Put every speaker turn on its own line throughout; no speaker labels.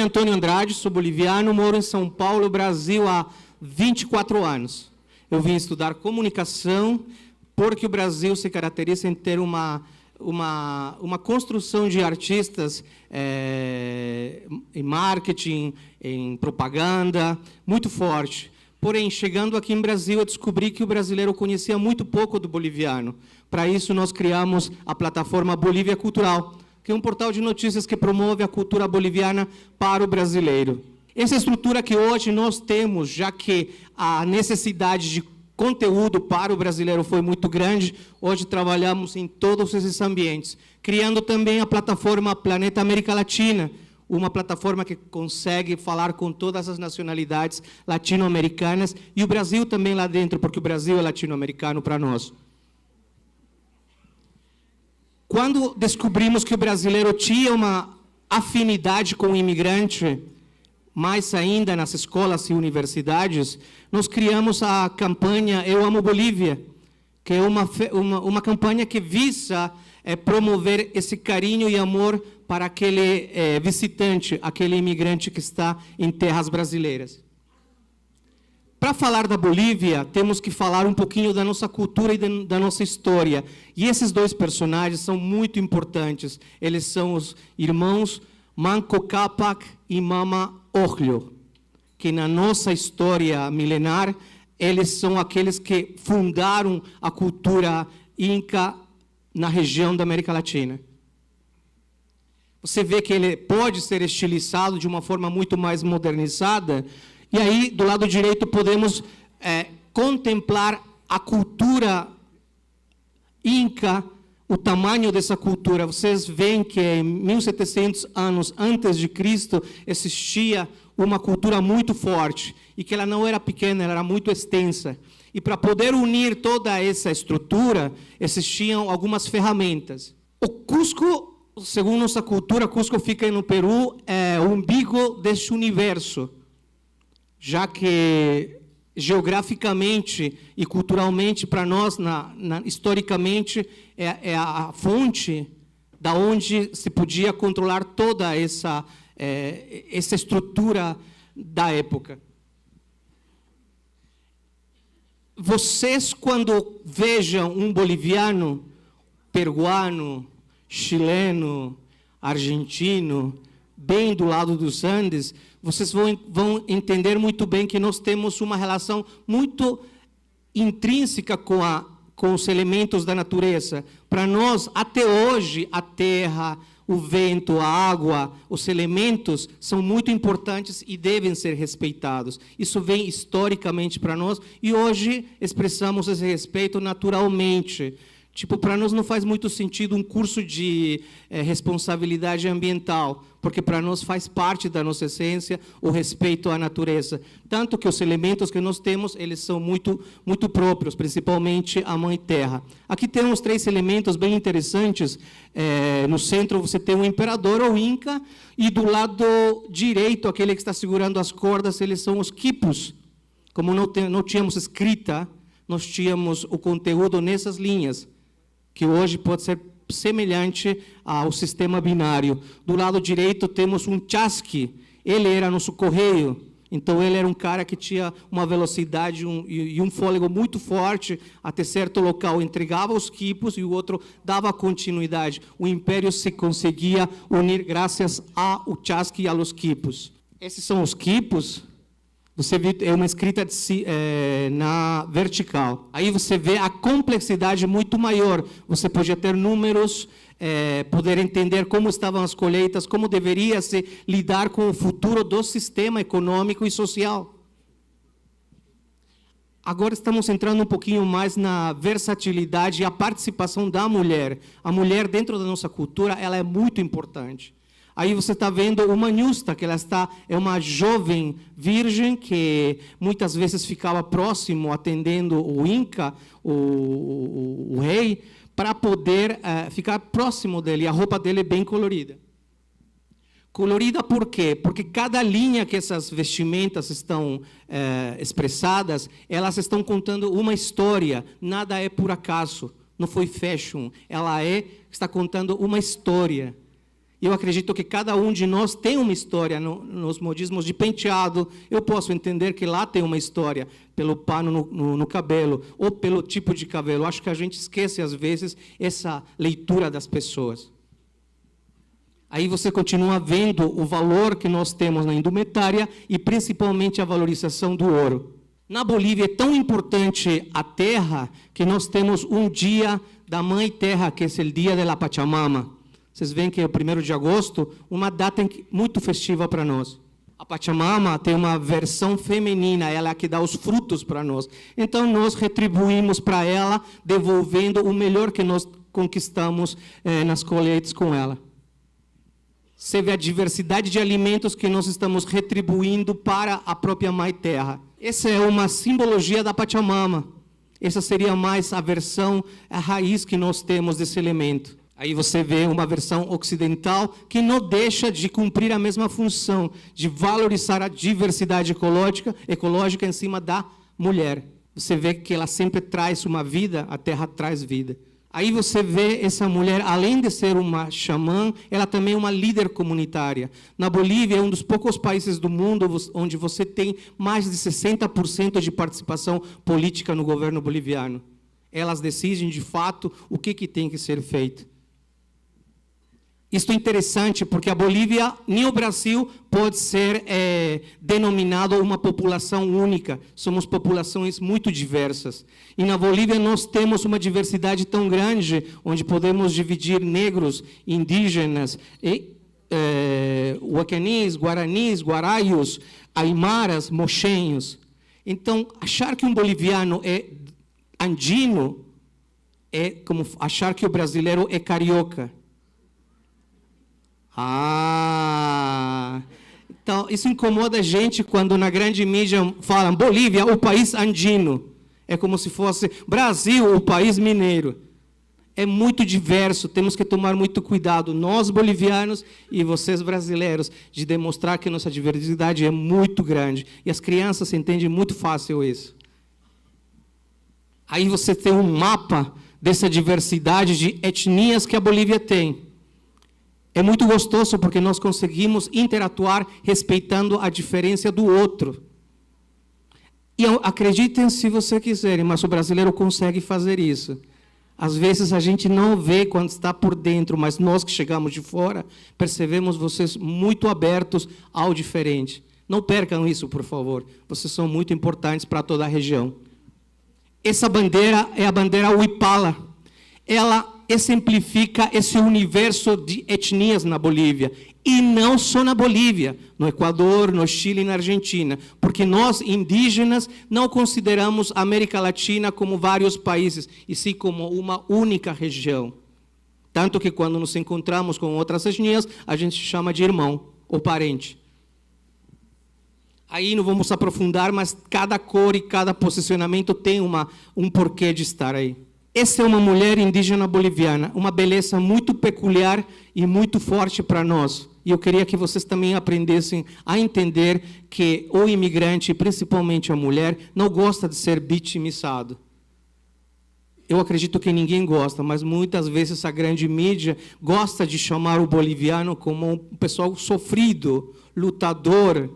Antônio Andrade, sou boliviano, moro em São Paulo, Brasil, há 24 anos. Eu vim estudar comunicação, porque o Brasil se caracteriza em ter uma construção de artistas em marketing, em propaganda, muito forte. Porém, chegando aqui em Brasil, eu descobri que o brasileiro conhecia muito pouco do boliviano. Para isso, nós criamos a plataforma Bolívia Cultural, que é um portal de notícias que promove a cultura boliviana para o brasileiro. Essa estrutura que hoje nós temos, já que a necessidade de conteúdo para o brasileiro foi muito grande, hoje trabalhamos em todos esses ambientes, criando também a plataforma Planeta América Latina, uma plataforma que consegue falar com todas as nacionalidades latino-americanas e o Brasil também lá dentro, porque o Brasil é latino-americano para nós. Quando descobrimos que o brasileiro tinha uma afinidade com o imigrante, mais ainda nas escolas e universidades, nós criamos a campanha Eu Amo Bolívia, que é uma campanha que visa promover esse carinho e amor para aquele visitante, aquele imigrante que está em terras brasileiras. Para falar da Bolívia, temos que falar um pouquinho da nossa cultura e da nossa história. E esses dois personagens são muito importantes. Eles são os irmãos Manco Cápac e Mama Ocllo, que na nossa história milenar, eles são aqueles que fundaram a cultura inca na região da América Latina. Você vê que ele pode ser estilizado de uma forma muito mais modernizada, e aí, do lado direito, podemos contemplar a cultura inca, o tamanho dessa cultura. Vocês veem que em 1700 anos antes de Cristo existia uma cultura muito forte, e que ela não era pequena, ela era muito extensa. E para poder unir toda essa estrutura, existiam algumas ferramentas. O Cusco, segundo nossa cultura, Cusco fica no Peru, é o umbigo deste universo, já que geograficamente e culturalmente, para nós, historicamente, é a fonte da onde se podia controlar toda essa estrutura da época. Vocês, quando vejam um boliviano, peruano, chileno, argentino, bem do lado dos Andes, vocês vão entender muito bem que nós temos uma relação muito intrínseca com os elementos da natureza. Para nós, até hoje, a terra, o vento, a água, os elementos são muito importantes e devem ser respeitados. Isso vem historicamente para nós e hoje expressamos esse respeito naturalmente. Tipo, para nós não faz muito sentido um curso de responsabilidade ambiental, porque para nós faz parte da nossa essência o respeito à natureza. Tanto que os elementos que nós temos, eles são muito próprios, principalmente a Mãe Terra. Aqui temos 3 elementos bem interessantes. No centro você tem o imperador, ou Inca, e do lado direito, aquele que está segurando as cordas, eles são os quipus. Como não tínhamos escrita, nós tínhamos o conteúdo nessas linhas, que hoje pode ser semelhante ao sistema binário. Do lado direito temos um chasqui, ele era nosso correio, então ele era um cara que tinha uma velocidade e um fôlego muito forte até certo local, entregava os quipos e o outro dava continuidade. O império se conseguia unir graças ao chasqui e aos quipos. Esses são os quipos. Você vê, é uma escrita na vertical. Aí você vê a complexidade muito maior. Você podia ter números, poder entender como estavam as colheitas, como deveria se lidar com o futuro do sistema econômico e social. Agora estamos entrando um pouquinho mais na versatilidade e a participação da mulher. A mulher, dentro da nossa cultura, ela é muito importante. Aí você está vendo uma Nhusta, que é uma jovem virgem que muitas vezes ficava próximo, atendendo o Inca, o rei, para poder ficar próximo dele. A roupa dele é bem colorida. Colorida por quê? Porque cada linha que essas vestimentas estão expressadas, elas estão contando uma história. Nada é por acaso, não foi fashion. Ela está contando uma história. Eu acredito que cada um de nós tem uma história nos modismos de penteado. Eu posso entender que lá tem uma história, pelo pano no cabelo, ou pelo tipo de cabelo. Acho que a gente esquece, às vezes, essa leitura das pessoas. Aí você continua vendo o valor que nós temos na indumentária e, principalmente, a valorização do ouro. Na Bolívia é tão importante a terra que nós temos um dia da Mãe Terra, que é o Dia de la Pachamama. Vocês veem que é o 1º de agosto, uma data muito festiva para nós. A Pachamama tem uma versão feminina, ela é a que dá os frutos para nós. Então, nós retribuímos para ela, devolvendo o melhor que nós conquistamos nas colheitas com ela. Você vê a diversidade de alimentos que nós estamos retribuindo para a própria Mãe Terra. Essa é uma simbologia da Pachamama. Essa seria mais a versão, a raiz que nós temos desse elemento. Aí você vê uma versão ocidental que não deixa de cumprir a mesma função, de valorizar a diversidade ecológica em cima da mulher. Você vê que ela sempre traz uma vida, a terra traz vida. Aí você vê essa mulher, além de ser uma xamã, ela também é uma líder comunitária. Na Bolívia, é um dos poucos países do mundo onde você tem mais de 60% de participação política no governo boliviano. Elas decidem, de fato, o que tem que ser feito. Isto é interessante porque a Bolívia, nem o Brasil, pode ser denominado uma população única. Somos populações muito diversas. E na Bolívia nós temos uma diversidade tão grande, onde podemos dividir negros, indígenas, huacanis, guaranis, guaraios, aimaras, moxenhos. Então, achar que um boliviano é andino é como achar que o brasileiro é carioca. Então, isso incomoda a gente quando na grande mídia falam Bolívia, o país andino. É como se fosse Brasil, o país mineiro. É muito diverso, temos que tomar muito cuidado, nós bolivianos e vocês brasileiros, de demonstrar que nossa diversidade é muito grande. E as crianças entendem muito fácil isso. Aí você tem um mapa dessa diversidade de etnias que a Bolívia tem. É muito gostoso porque nós conseguimos interatuar respeitando a diferença do outro. E acreditem se você quiserem, mas o brasileiro consegue fazer isso. Às vezes a gente não vê quando está por dentro, mas nós que chegamos de fora, percebemos vocês muito abertos ao diferente. Não percam isso, por favor. Vocês são muito importantes para toda a região. Essa bandeira é a bandeira Huipala. Ela exemplifica esse universo de etnias na Bolívia. E não só na Bolívia, no Equador, no Chile e na Argentina. Porque nós, indígenas, não consideramos a América Latina como vários países, e sim como uma única região. Tanto que quando nos encontramos com outras etnias, a gente chama de irmão ou parente. Aí não vamos aprofundar, mas cada cor e cada posicionamento tem um porquê de estar aí. Essa é uma mulher indígena boliviana, uma beleza muito peculiar e muito forte para nós. E eu queria que vocês também aprendessem a entender que o imigrante, principalmente a mulher, não gosta de ser vitimizado. Eu acredito que ninguém gosta, mas muitas vezes a grande mídia gosta de chamar o boliviano como um pessoal sofrido, lutador.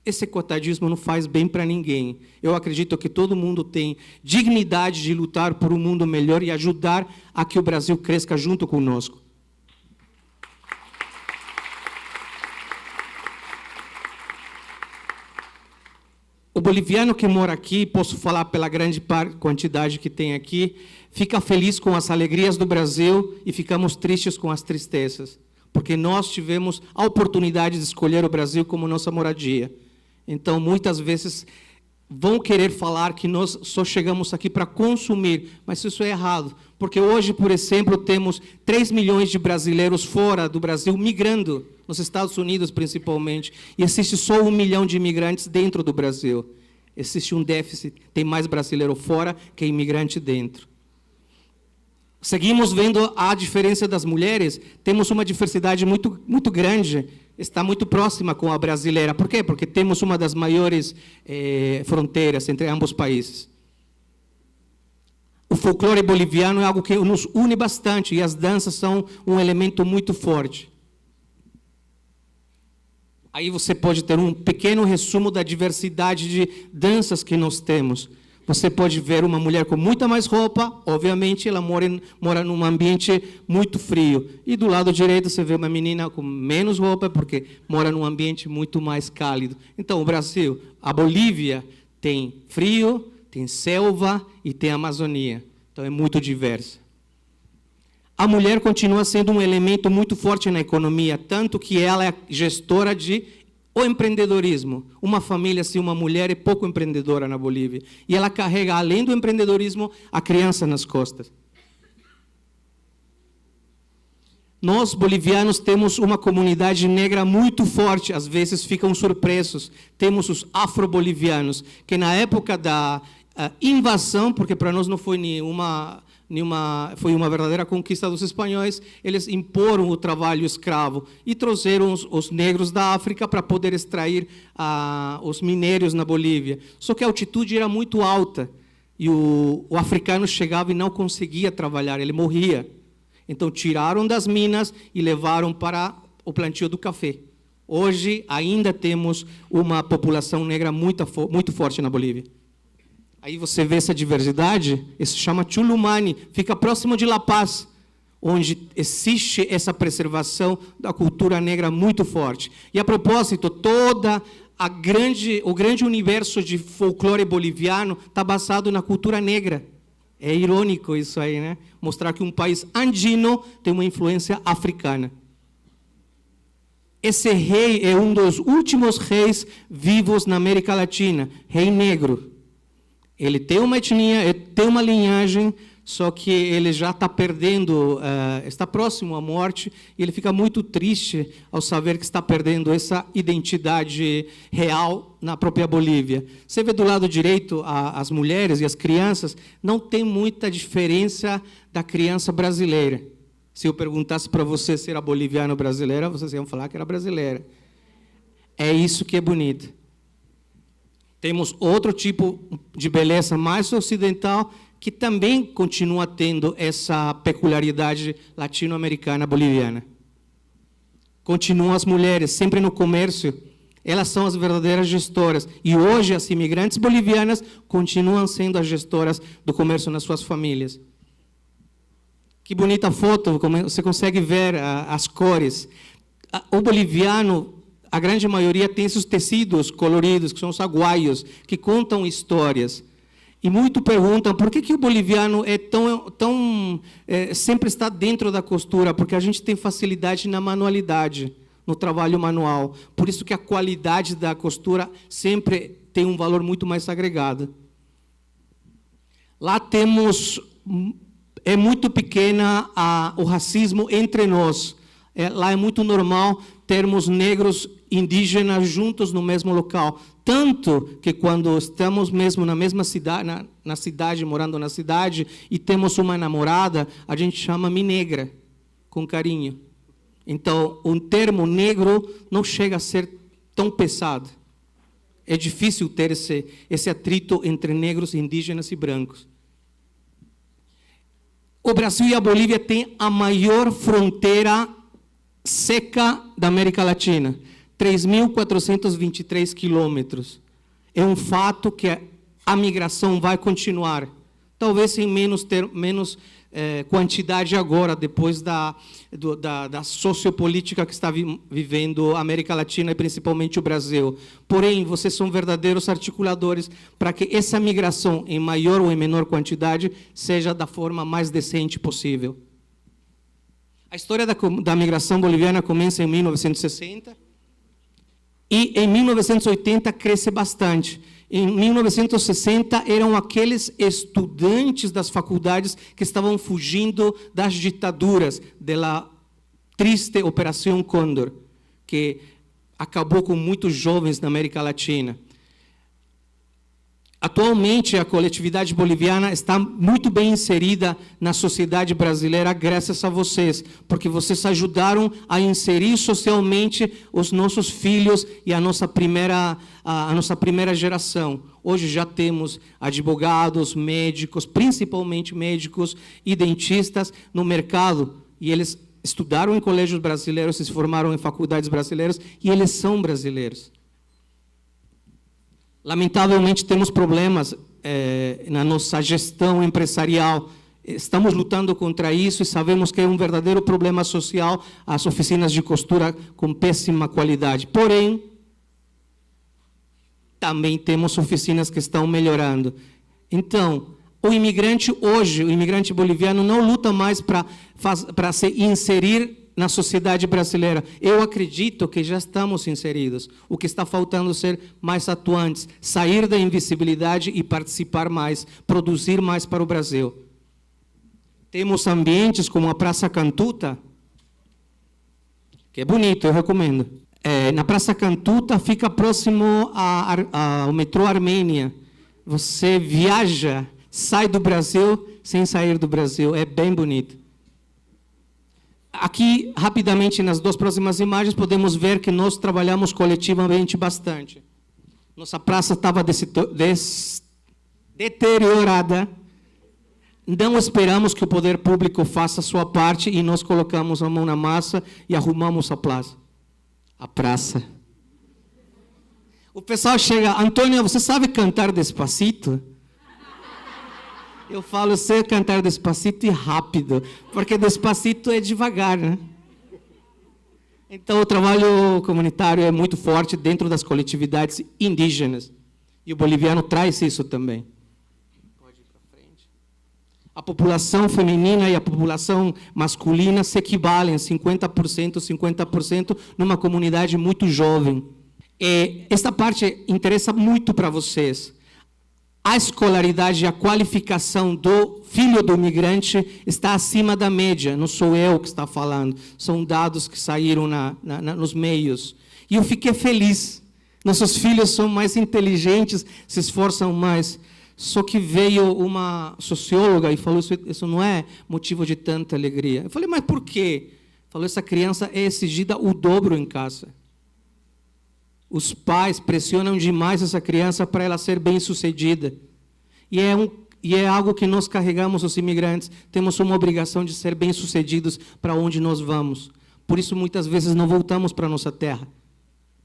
Esse cotadismo não faz bem para ninguém. Eu acredito que todo mundo tem dignidade de lutar por um mundo melhor e ajudar a que o Brasil cresça junto conosco. O boliviano que mora aqui, posso falar pela grande quantidade que tem aqui, fica feliz com as alegrias do Brasil e ficamos tristes com as tristezas, porque nós tivemos a oportunidade de escolher o Brasil como nossa moradia. Então, muitas vezes, vão querer falar que nós só chegamos aqui para consumir, mas isso é errado. Porque hoje, por exemplo, temos 3 milhões de brasileiros fora do Brasil migrando, nos Estados Unidos principalmente, e existe só 1 milhão de imigrantes dentro do Brasil. Existe um déficit, tem mais brasileiro fora que imigrante dentro. Seguimos vendo a diferença das mulheres, temos uma diversidade muito grande, está muito próxima com a brasileira. Por quê? Porque temos uma das maiores fronteiras entre ambos países. O folclore boliviano é algo que nos une bastante, e as danças são um elemento muito forte. Aí você pode ter um pequeno resumo da diversidade de danças que nós temos. Você pode ver uma mulher com muita mais roupa, obviamente ela mora num ambiente muito frio. E do lado direito você vê uma menina com menos roupa, porque mora num ambiente muito mais cálido. Então, o Brasil, a Bolívia tem frio, tem selva e tem Amazônia. Então, é muito diversa. A mulher continua sendo um elemento muito forte na economia, tanto que ela é gestora de o empreendedorismo. Uma família sem uma mulher é pouco empreendedora na Bolívia. E ela carrega, além do empreendedorismo, a criança nas costas. Nós, bolivianos, temos uma comunidade negra muito forte. Às vezes ficam surpresos. Temos os afro-bolivianos, que na época da invasão, porque para nós não foi foi uma verdadeira conquista dos espanhóis, eles imporam o trabalho escravo e trouxeram os negros da África para poder extrair os minérios na Bolívia. Só que a altitude era muito alta e o africano chegava e não conseguia trabalhar, ele morria. Então tiraram das minas e levaram para o plantio do café. Hoje ainda temos uma população negra muito forte na Bolívia. Aí você vê essa diversidade, isso se chama Chulumani, fica próximo de La Paz, onde existe essa preservação da cultura negra muito forte. E, a propósito, o grande universo de folclore boliviano está basado na cultura negra. É irônico isso aí, né? Mostrar que um país andino tem uma influência africana. Esse rei é um dos últimos reis vivos na América Latina, rei negro. Ele tem uma etnia, ele tem uma linhagem, só que ele já está perdendo, está próximo à morte, e ele fica muito triste ao saber que está perdendo essa identidade real na própria Bolívia. Você vê do lado direito as mulheres e as crianças, não tem muita diferença da criança brasileira. Se eu perguntasse para você se era boliviana ou brasileira, vocês iam falar que era brasileira. É isso que é bonito. Temos outro tipo de beleza mais ocidental que também continua tendo essa peculiaridade latino-americana boliviana. Continuam as mulheres, sempre no comércio, elas são as verdadeiras gestoras. E hoje as imigrantes bolivianas continuam sendo as gestoras do comércio nas suas famílias. Que bonita foto, você consegue ver as cores. O boliviano, a grande maioria tem esses tecidos coloridos, que são os aguaios, que contam histórias. E muito perguntam por que o boliviano sempre está dentro da costura, porque a gente tem facilidade na manualidade, no trabalho manual. Por isso que a qualidade da costura sempre tem um valor muito mais agregado. Lá é muito pequena o racismo entre nós. Lá é muito normal termos negros indígenas juntos no mesmo local. Tanto que quando estamos mesmo na mesma cidade, na cidade, morando na cidade, e temos uma namorada, a gente chama minegra, com carinho. Então, um termo negro não chega a ser tão pesado. É difícil ter esse atrito entre negros, indígenas e brancos. O Brasil e a Bolívia têm a maior fronteira seca da América Latina, 3.423 quilômetros. É um fato que a migração vai continuar, talvez em menos quantidade agora, depois da sociopolítica que está vivendo a América Latina e principalmente o Brasil. Porém, vocês são verdadeiros articuladores para que essa migração, em maior ou em menor quantidade, seja da forma mais decente possível. A história da migração boliviana começa em 1960 e em 1980 cresce bastante. Em 1960 eram aqueles estudantes das faculdades que estavam fugindo das ditaduras, da triste Operação Cóndor, que acabou com muitos jovens na América Latina. Atualmente, a coletividade boliviana está muito bem inserida na sociedade brasileira graças a vocês, porque vocês ajudaram a inserir socialmente os nossos filhos e a nossa primeira geração. Hoje já temos advogados, médicos, principalmente médicos e dentistas no mercado, e eles estudaram em colégios brasileiros, se formaram em faculdades brasileiras, e eles são brasileiros. Lamentavelmente, temos problemas na nossa gestão empresarial. Estamos lutando contra isso e sabemos que é um verdadeiro problema social as oficinas de costura com péssima qualidade. Porém, também temos oficinas que estão melhorando. Então, o imigrante hoje, o imigrante boliviano, não luta mais para se inserir na sociedade brasileira. Eu acredito que já estamos inseridos. O que está faltando é ser mais atuantes, sair da invisibilidade e participar mais, produzir mais para o Brasil. Temos ambientes como a Praça Cantuta, que é bonito, eu recomendo. Na Praça Cantuta fica próximo ao metrô Armênia. Você viaja, sai do Brasil sem sair do Brasil. É bem bonito. Aqui, rapidamente, nas duas próximas imagens, podemos ver que nós trabalhamos coletivamente bastante. Nossa praça estava deteriorada. Não esperamos que o poder público faça a sua parte e nós colocamos a mão na massa e arrumamos a praça. O pessoal chega, Antônio, você sabe cantar Despacito? Eu falo, sei cantar Despacito e rápido, porque Despacito é devagar, né? Então, o trabalho comunitário é muito forte dentro das coletividades indígenas. E o boliviano traz isso também. A população feminina e a população masculina se equivalem 50%, numa comunidade muito jovem. Esta parte interessa muito para vocês. A escolaridade e a qualificação do filho do imigrante está acima da média. Não sou eu que está falando, são dados que saíram nos meios. E eu fiquei feliz. Nossos filhos são mais inteligentes, se esforçam mais. Só que veio uma socióloga e falou, isso não é motivo de tanta alegria. Eu falei, mas por quê? Falou, essa criança é exigida o dobro em casa. Os pais pressionam demais essa criança para ela ser bem-sucedida. E é algo que nós carregamos, os imigrantes. Temos uma obrigação de ser bem-sucedidos para onde nós vamos. Por isso, muitas vezes, não voltamos para a nossa terra,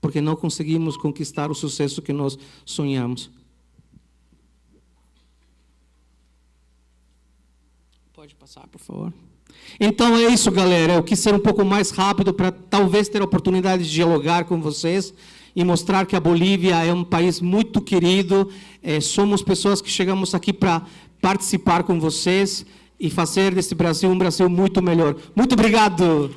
porque não conseguimos conquistar o sucesso que nós sonhamos. Pode passar, por favor. Então é isso, galera. Eu quis ser um pouco mais rápido para talvez ter a oportunidade de dialogar com vocês e mostrar que a Bolívia é um país muito querido. Somos pessoas que chegamos aqui para participar com vocês e fazer desse Brasil um Brasil muito melhor. Muito obrigado.